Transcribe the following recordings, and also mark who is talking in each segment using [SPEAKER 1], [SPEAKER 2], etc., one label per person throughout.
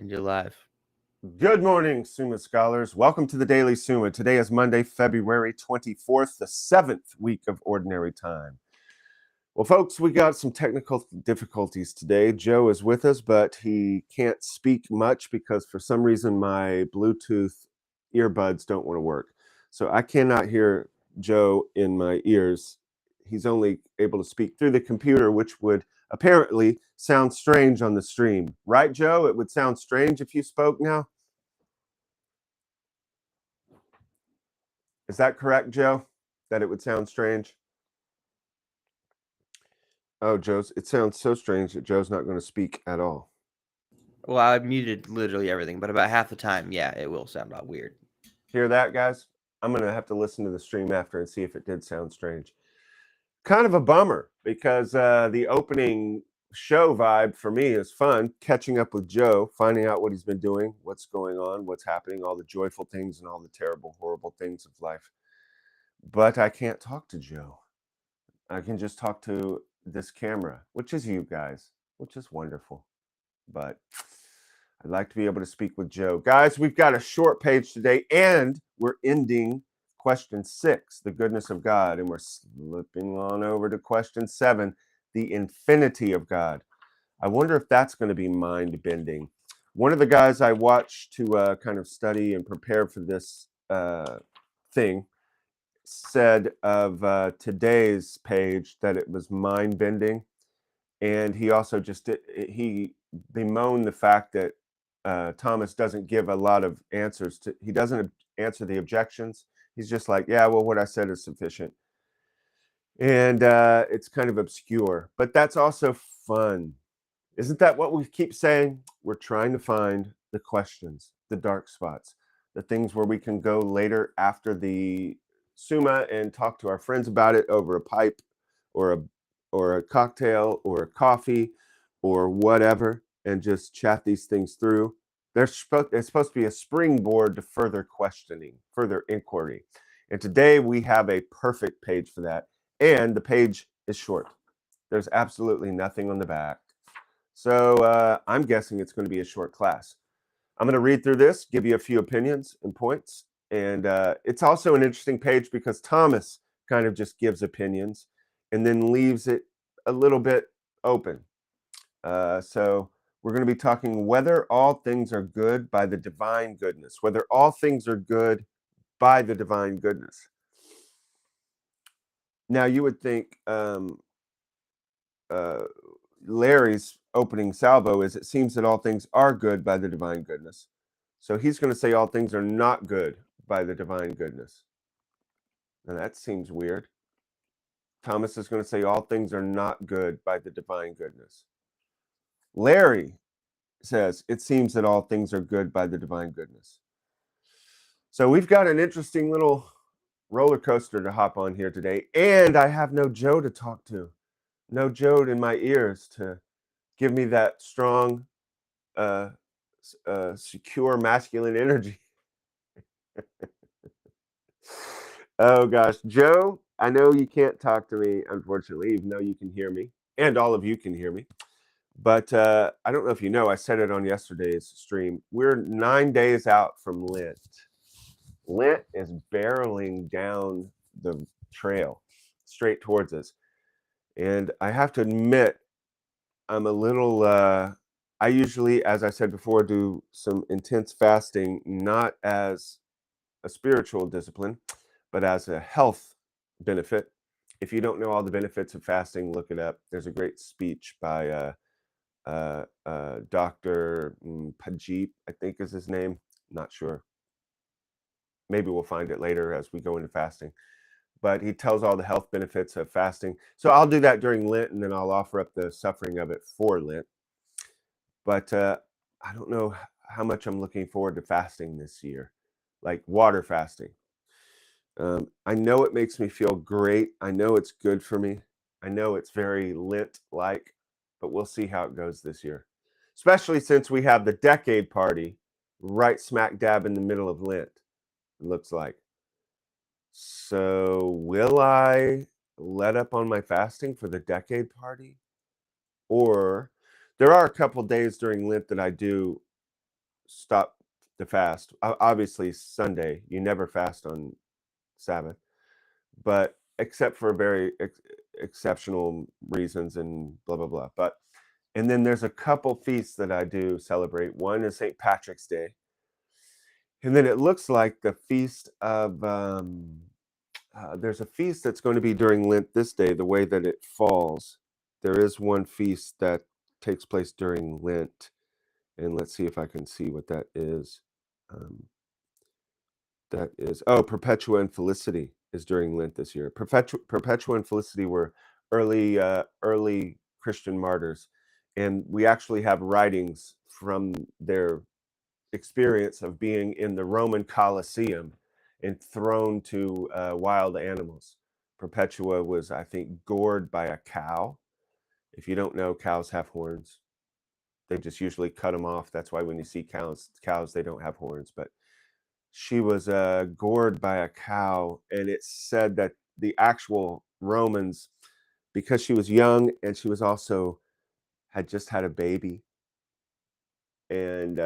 [SPEAKER 1] And you're live.
[SPEAKER 2] Good morning, Summa scholars. Welcome to the Daily Summa. Today is Monday, February 24th, the 7th week of Ordinary Time. Well, folks, we got some technical difficulties today. Joe is with us, but he can't speak much because for some reason my Bluetooth earbuds don't want to work. So I cannot hear Joe in my ears. He's only able to speak through the computer, which would apparently sound strange on the stream. Right, Joe? It would sound strange if you spoke now? Is that correct, Joe? That it would sound strange? Oh, it sounds so strange that Joe's not going to speak at all.
[SPEAKER 1] Well, I muted literally everything, but about half the time, yeah, it will sound weird.
[SPEAKER 2] Hear that, guys? I'm going to have to listen to the stream after and see if it did sound strange. Kind of a bummer because the opening show vibe for me is fun, catching up with Joe, finding out what he's been doing, what's going on, what's happening, all the joyful things and all the terrible, horrible things of life. But I can't talk to Joe. I can just talk to this camera, which is you guys, which is wonderful. But I'd like to be able to speak with Joe. Guys, we've got a short page today, and we're ending question 6, the goodness of God, and we're slipping on over to question 7, the infinity of God. I wonder if that's going to be mind-bending. One of the guys I watched to kind of study and prepare for this thing said of today's page that it was mind-bending, and he also he bemoaned the fact that Thomas doesn't give a lot of answers to. He doesn't answer the objections. He's just like, yeah, well, what I said is sufficient, and it's kind of obscure, but that's also fun. Isn't that what we keep saying? We're trying to find the questions, the dark spots, the things where we can go later after the Summa and talk to our friends about it over a pipe or a cocktail or a coffee or whatever, and just chat these things through. It's supposed to be a springboard to further questioning, further inquiry. And today we have a perfect page for that. And the page is short. There's absolutely nothing on the back. So I'm guessing it's going to be a short class. I'm going to read through this, give you a few opinions and points. And it's also an interesting page because Thomas kind of just gives opinions and then leaves it a little bit open. So we're going to be talking whether all things are good by the divine goodness, whether all things are good by the divine goodness. Now, you would think Larry's opening salvo is, it seems that all things are good by the divine goodness. So he's going to say all things are not good by the divine goodness. Now that seems weird. Thomas is going to say all things are not good by the divine goodness. Larry says it seems that all things are good by the divine goodness. So we've got an interesting little roller coaster to hop on here today, and I have no Joe to talk to. No Joe in my ears to give me that strong, secure masculine energy. Oh gosh, Joe, I know you can't talk to me, unfortunately, even though you can hear me, and all of you can hear me. But I don't know if you know, I said it on yesterday's stream. We're 9 days out from Lent. Lent is barreling down the trail straight towards us. And I have to admit, I'm a little, I usually, as I said before, do some intense fasting, not as a spiritual discipline, but as a health benefit. If you don't know all the benefits of fasting, look it up. There's a great speech by Dr. Pajit, I think is his name. Not sure. Maybe we'll find it later as we go into fasting. But he tells all the health benefits of fasting. So I'll do that during Lent, and then I'll offer up the suffering of it for Lent. But I don't know how much I'm looking forward to fasting this year, like water fasting. I know it makes me feel great. I know it's good for me. I know it's very Lent-like, but we'll see how it goes this year, especially since we have the decade party right smack dab in the middle of Lent, it looks like. So will I let up on my fasting for the decade party? Or there are a couple days during Lent that I do stop the fast. Obviously, Sunday, you never fast on Sabbath, but except for very exceptional reasons and blah, blah, blah. And then there's a couple feasts that I do celebrate. One is St. Patrick's Day. And then it looks like the feast of, there's a feast that's going to be during Lent this day, the way that it falls. There is one feast that takes place during Lent. And let's see if I can see what that is. That is, Perpetua and Felicity is during Lent this year. Perpetua and Felicity were early Christian martyrs. And we actually have writings from their experience of being in the Roman Colosseum and thrown to wild animals. Perpetua was, I think, gored by a cow. If you don't know, cows have horns. They just usually cut them off. That's why when you see cows, they don't have horns. But she was gored by a cow, and it's said that the actual Romans, because she was young and she was also had just had a baby, and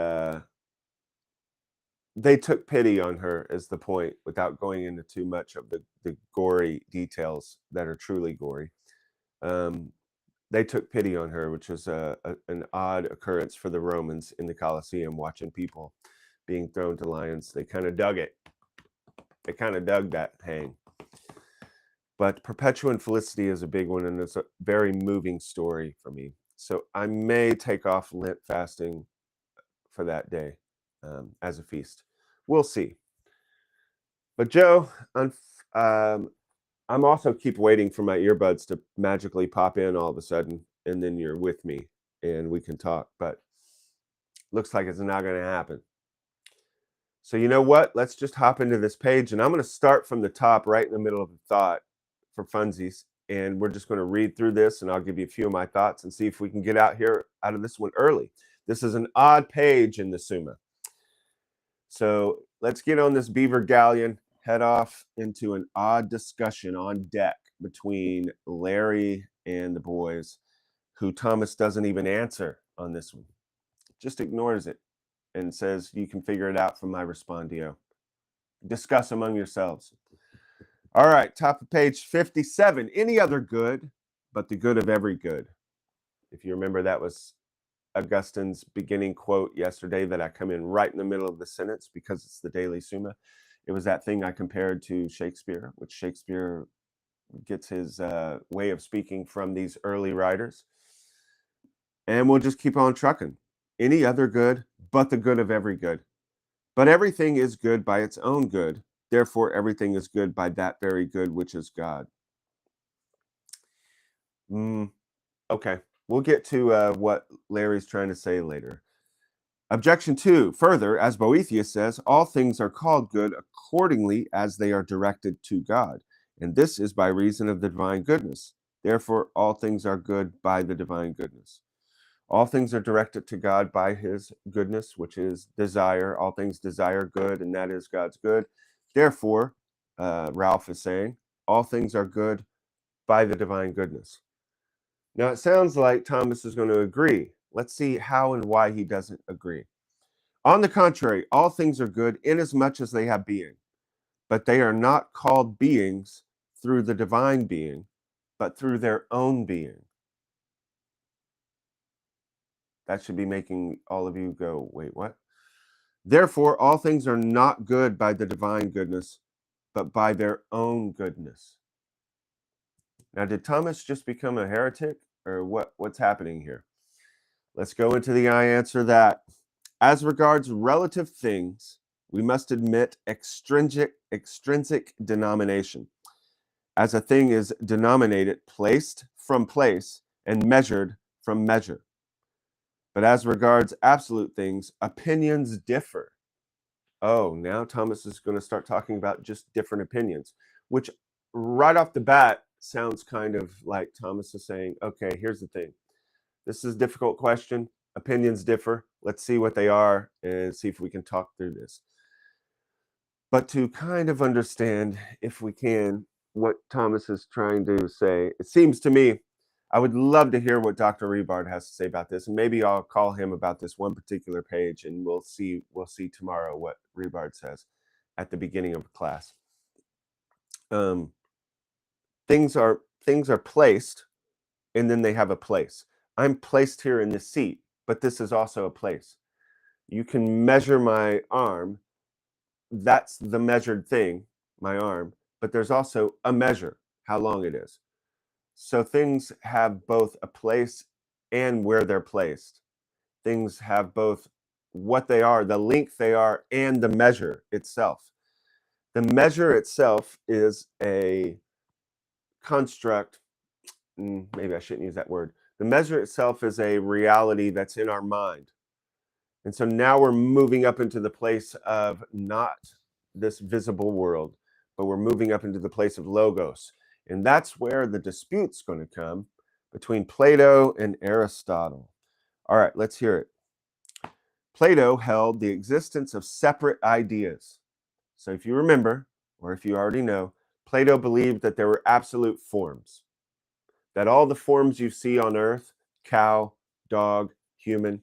[SPEAKER 2] they took pity on her, is the point, without going into too much of the gory details that are truly gory. They took pity on her, which was an odd occurrence for the Romans in the Colosseum, watching people being thrown to lions. They kind of dug it. They kind of dug that hang. But Perpetua and Felicity is a big one, and it's a very moving story for me. So I may take off Lent fasting for that day as a feast. We'll see. But Joe, I'm also keep waiting for my earbuds to magically pop in all of a sudden, and then you're with me and we can talk. But looks like it's not going to happen. So you know what? Let's just hop into this page, and I'm going to start from the top, right in the middle of the thought for funsies, and we're just going to read through this, and I'll give you a few of my thoughts and see if we can get out of this one early. This is an odd page in the Summa. So let's get on this beaver galleon, head off into an odd discussion on deck between Larry and the boys, who Thomas doesn't even answer on this one. Just ignores it and says, you can figure it out from my respondio. Discuss among yourselves. All right, top of page 57. Any other good, but the good of every good. If you remember, that was Augustine's beginning quote yesterday that I come in right in the middle of the sentence because it's the Daily Summa. It was that thing I compared to Shakespeare, which Shakespeare gets his way of speaking from these early writers. And we'll just keep on trucking. Any other good, but the good of every good. But everything is good by its own good. Therefore, everything is good by that very good, which is God. Okay, we'll get to what Larry's trying to say later. Objection 2. Further, as Boethius says, all things are called good accordingly as they are directed to God. And this is by reason of the divine goodness. Therefore, all things are good by the divine goodness. All things are directed to God by his goodness, which is desire. All things desire good, and that is God's good. Therefore, Ralph is saying, all things are good by the divine goodness. Now, it sounds like Thomas is going to agree. Let's see how and why he doesn't agree. On the contrary, all things are good inasmuch as they have being, but they are not called beings through the divine being, but through their own being. That should be making all of you go, wait, what? Therefore, all things are not good by the divine goodness, but by their own goodness. Now, did Thomas just become a heretic, or what's happening here? Let's go into the I answer that. As regards relative things, we must admit extrinsic denomination, as a thing is denominated, placed from place, and measured from measure. But as regards absolute things, opinions differ. Oh, now Thomas is going to start talking about just different opinions, which right off the bat sounds kind of like Thomas is saying, okay, here's the thing. This is a difficult question. Opinions differ. Let's see what they are and see if we can talk through this. But to kind of understand, if we can, what Thomas is trying to say, it seems to me, I would love to hear what Dr. Rebard has to say about this, and maybe I'll call him about this one particular page, and we'll see tomorrow what Rebard says at the beginning of class. Things are placed, and then they have a place. I'm placed here in this seat, but this is also a place. You can measure my arm. That's the measured thing, my arm, but there's also a measure, how long it is. So things have both a place and where they're placed. Things have both what they are, the length they are, and the measure itself. The measure itself is a construct. Maybe I shouldn't use that word. The measure itself is a reality that's in our mind. And so now we're moving up into the place of not this visible world, but we're moving up into the place of logos. And that's where the dispute's going to come between Plato and Aristotle. All right, let's hear it. Plato held the existence of separate ideas. So if you remember, or if you already know, Plato believed that there were absolute forms, that all the forms you see on earth, cow, dog, human,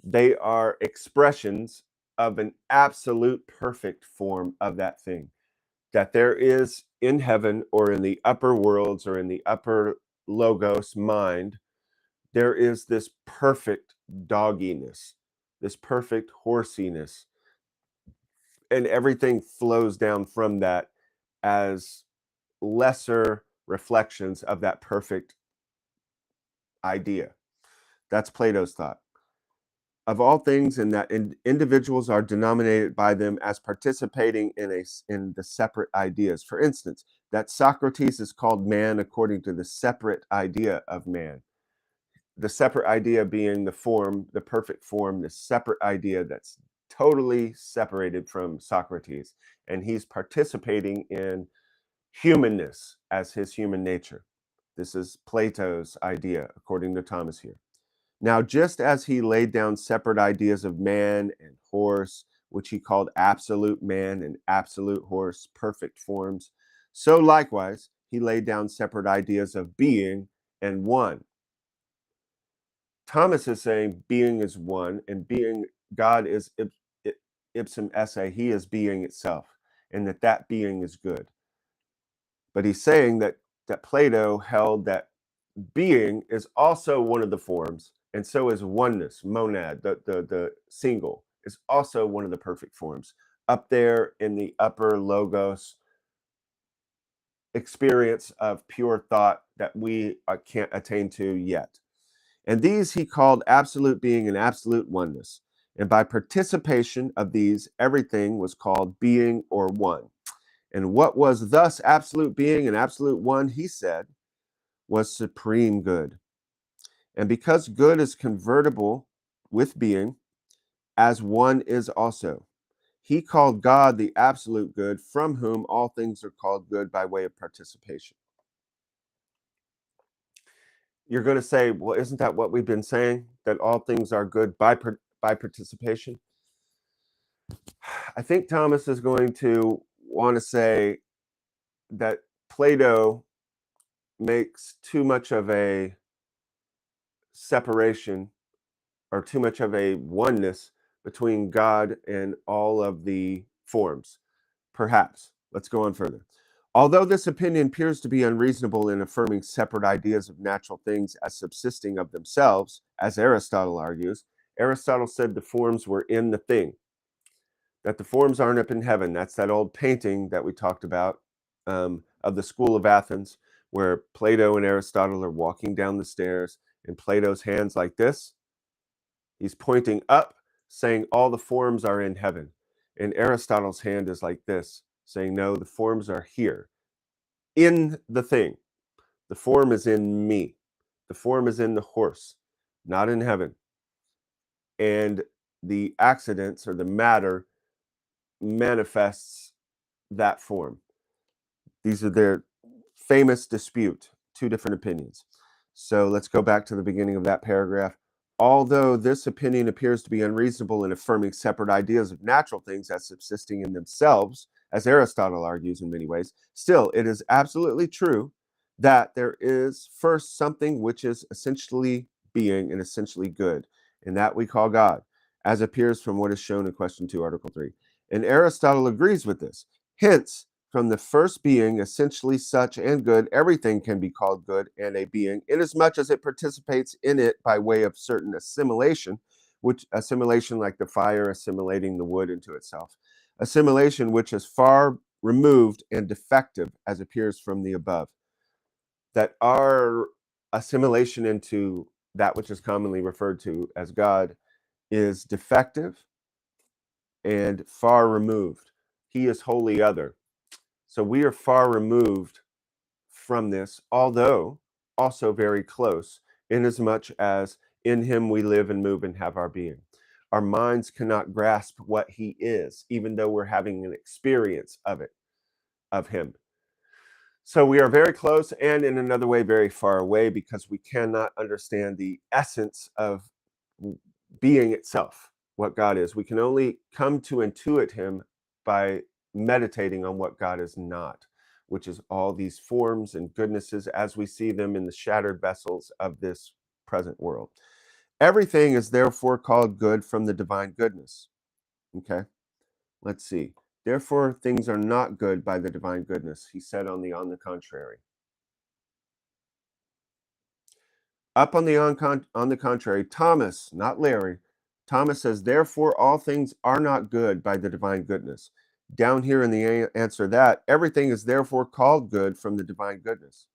[SPEAKER 2] they are expressions of an absolute perfect form of that thing. That there is in heaven or in the upper worlds or in the upper logos mind, there is this perfect dogginess, this perfect horsiness, and everything flows down from that as lesser reflections of that perfect idea. That's Plato's thought. Of all things, in that individuals are denominated by them as participating in the separate ideas. For instance, that Socrates is called man according to the separate idea of man. The separate idea being the form, the perfect form, the separate idea that's totally separated from Socrates. And he's participating in humanness as his human nature. This is Plato's idea, according to Thomas here. Now, just as he laid down separate ideas of man and horse, which he called absolute man and absolute horse, perfect forms, so likewise he laid down separate ideas of being and one. Thomas is saying being is one, and being, God is ipsum esse, he is being itself, and that being is good. But he's saying that Plato held that being is also one of the forms, and so is oneness, monad, the single, is also one of the perfect forms, up there in the upper logos experience of pure thought that we can't attain to yet. And these he called absolute being and absolute oneness. And by participation of these, everything was called being or one. And what was thus absolute being and absolute one, he said, was supreme good. And because good is convertible with being, as one is also, he called God the absolute good, from whom all things are called good by way of participation. You're going to say, well, isn't that what we've been saying? That all things are good by participation? I think Thomas is going to want to say that Plato makes too much of a separation or too much of a oneness between God and all of the forms. Perhaps. Let's go on further. Although this opinion appears to be unreasonable in affirming separate ideas of natural things as subsisting of themselves, as Aristotle argues, Aristotle said the forms were in the thing, that the forms aren't up in heaven. That's that old painting that we talked about of the School of Athens, where Plato and Aristotle are walking down the stairs, and Plato's hands like this. He's pointing up, saying all the forms are in heaven. And Aristotle's hand is like this, saying, no, the forms are here, in the thing. The form is in me. The form is in the horse, not in heaven. And the accidents or the matter manifests that form. These are their famous dispute, two different opinions. So let's go back to the beginning of that paragraph. Although this opinion appears to be unreasonable in affirming separate ideas of natural things as subsisting in themselves, as Aristotle argues in many ways, still it is absolutely true that there is first something which is essentially being and essentially good, and that we call God, as appears from what is shown in question 2, Article 3. And Aristotle agrees with this. Hence, from the first being, essentially such and good, everything can be called good and a being, inasmuch as it participates in it by way of certain assimilation, which assimilation like the fire assimilating the wood into itself, assimilation which is far removed and defective, as appears from the above. That our assimilation into that which is commonly referred to as God is defective and far removed. He is wholly other. So we are far removed from this, although also very close, inasmuch as in him we live and move and have our being. Our minds cannot grasp what he is, even though we're having an experience of it, of him. So we are very close and in another way very far away, because we cannot understand the essence of being itself, what God is. We can only come to intuit him by meditating on what God is not, which is all these forms and goodnesses as we see them in the shattered vessels of this present world. Everything is therefore called good from the divine goodness. Okay, let's see. Therefore, things are not good by the divine goodness, he said on the contrary. Up on the contrary, Thomas, not Larry, Thomas says, therefore, all things are not good by the divine goodness. Down here in the answer that, everything is therefore called good from the divine goodness.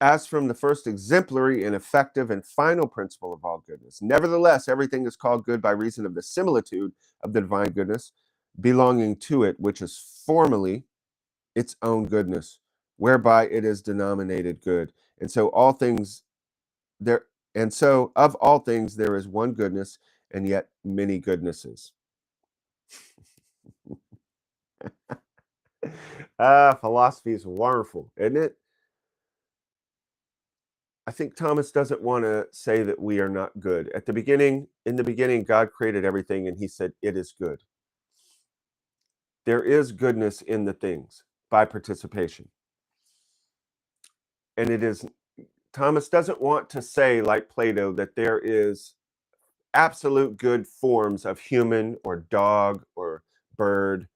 [SPEAKER 2] As from the first exemplary and effective and final principle of all goodness. Nevertheless, everything is called good by reason of the similitude of the divine goodness belonging to it, which is formally its own goodness, whereby it is denominated good. And so all things there, and so of all things there is one goodness, and yet many goodnesses. Philosophy is wonderful, isn't it? I think Thomas doesn't want to say that we are not good. In the beginning, God created everything and he said, it is good. There is goodness in the things by participation. And Thomas doesn't want to say, like Plato, that there is absolute good forms of human or dog or bird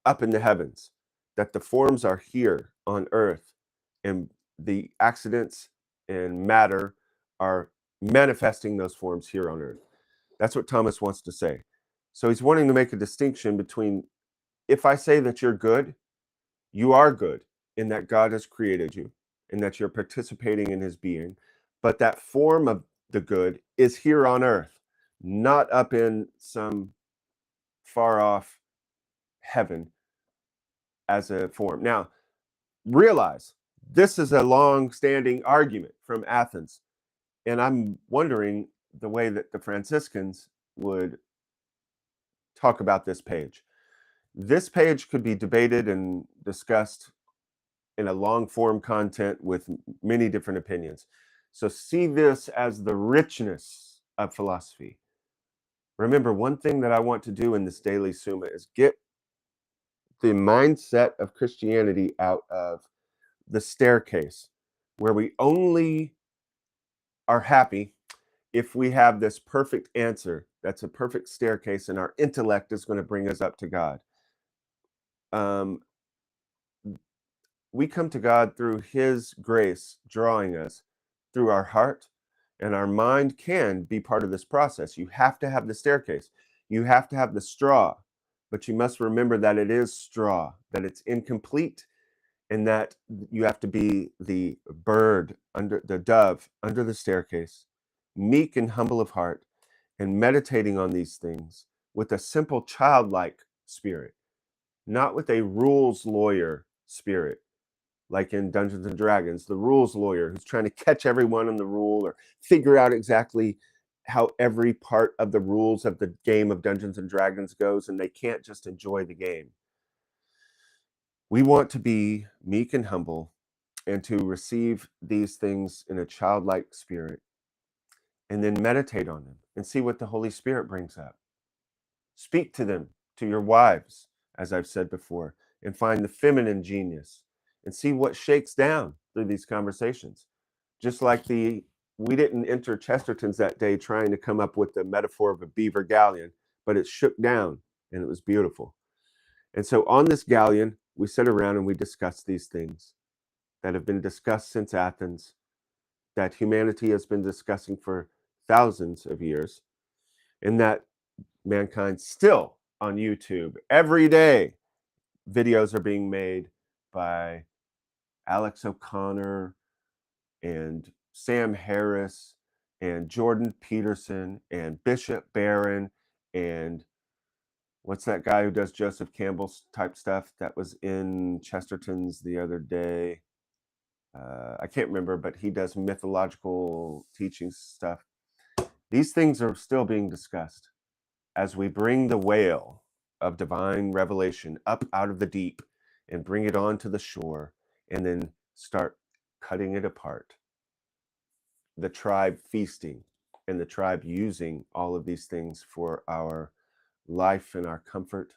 [SPEAKER 2] up in the heavens, that the forms are here on earth, and the accidents and matter are manifesting those forms here on earth. That's what Thomas wants to say. So he's wanting to make a distinction between, if I say that you're good, you are good in that God has created you and that you're participating in his being, but that form of the good is here on earth, not up in some far off heaven as a form. Now, realize this is a long-standing argument from Athens, and I'm wondering the way that the Franciscans would talk about this page. This page could be debated and discussed in a long-form content with many different opinions. So see this as the richness of philosophy. Remember, one thing that I want to do in this Daily Summa is get the mindset of Christianity out of the staircase, where we only are happy if we have this perfect answer that's a perfect staircase and our intellect is going to bring us up to God. We come to God through his grace drawing us through our heart, and our mind can be part of this process. You have to have the staircase. You have to have the straw, but you must remember that it is straw, that it's incomplete, and that you have to be the bird under the dove under the staircase, meek and humble of heart, and meditating on these things with a simple childlike spirit, not with a rules lawyer spirit, like in Dungeons and Dragons, the rules lawyer who's trying to catch everyone on the rule or figure out exactly how every part of the rules of the game of Dungeons and Dragons goes, and they can't just enjoy the game. We want to be meek and humble and to receive these things in a childlike spirit, and then meditate on them and see what the Holy Spirit brings up. Speak to them, to your wives, as I've said before. and find the feminine genius and see what shakes down through these conversations. Just like we didn't enter Chesterton's that day trying to come up with the metaphor of a beaver galleon, but it shook down and it was beautiful. And so on this galleon, we sit around and we discuss these things that have been discussed since Athens, that humanity has been discussing for thousands of years, and that mankind still on YouTube every day, videos are being made by Alex O'Connor and Sam Harris and Jordan Peterson and Bishop Barron and what's that guy who does Joseph Campbell's type stuff that was in Chesterton's the other day? I can't remember, but he does mythological teaching stuff. These things are still being discussed as we bring the whale of divine revelation up out of the deep and bring it onto the shore and then start cutting it apart. The tribe feasting and the tribe using all of these things for our life and our comfort.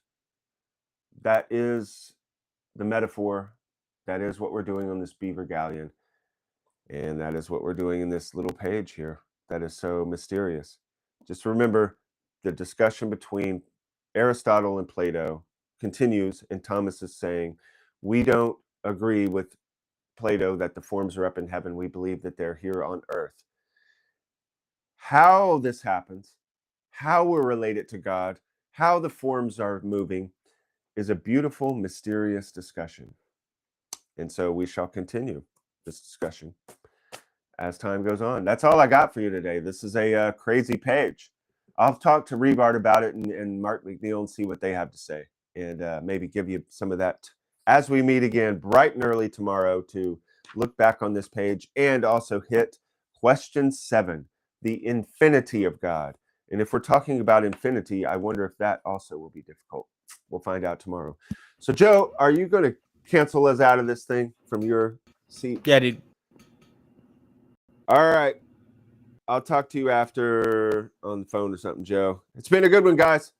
[SPEAKER 2] That is the metaphor. That is what we're doing on this beaver galleon. And that is what we're doing in this little page here that is so mysterious. Just remember, the discussion between Aristotle and Plato continues, and Thomas is saying, we don't agree with Plato that the forms are up in heaven. We believe that they're here on earth. How this happens, how we're related to God, how the forms are moving is a beautiful, mysterious discussion. And so we shall continue this discussion as time goes on. That's all I got for you today. This is a crazy page. I'll talk to Rebart about it and Mark McNeil and see what they have to say, and maybe give you some of that as we meet again bright and early tomorrow to look back on this page and also hit question 7, the infinity of God. And if we're talking about infinity, I wonder if that also will be difficult. We'll find out tomorrow. So, Joe, are you going to cancel us out of this thing from your seat?
[SPEAKER 1] Yeah, dude.
[SPEAKER 2] All right. I'll talk to you after on the phone or something, Joe. It's been a good one, guys.